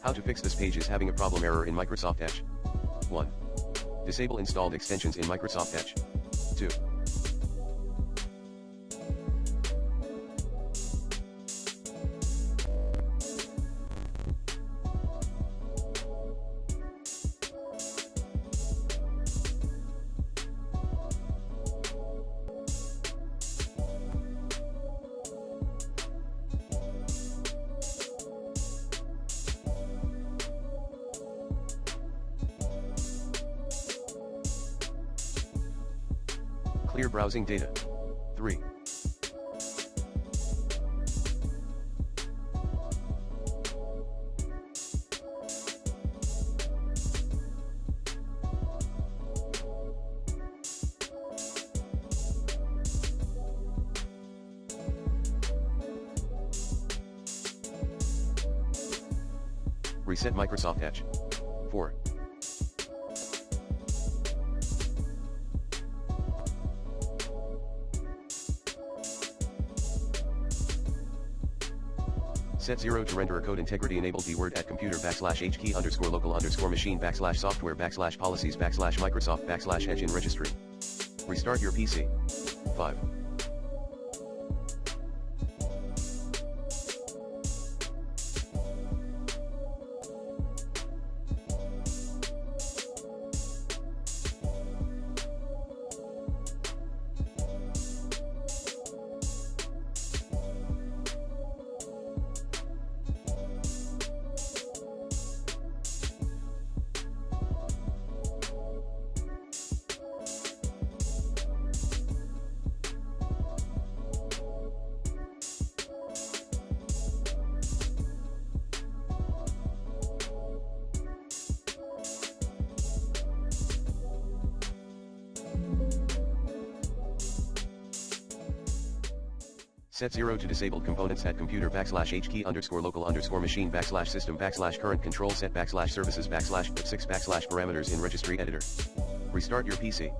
How to fix this page is having a problem error in Microsoft Edge. 1. Disable installed extensions in Microsoft Edge. 2. Clear browsing data. 3. Reset Microsoft Edge. 4. Set 0 to render a code integrity. Enable dword at computer /h key _local _machine /software /policies /Microsoft /edge in registry. Restart your PC. 5. Set 0 to disabled components at computer /h key _local _machine /system /current control set /services /6 /parameters in registry editor. Restart your PC.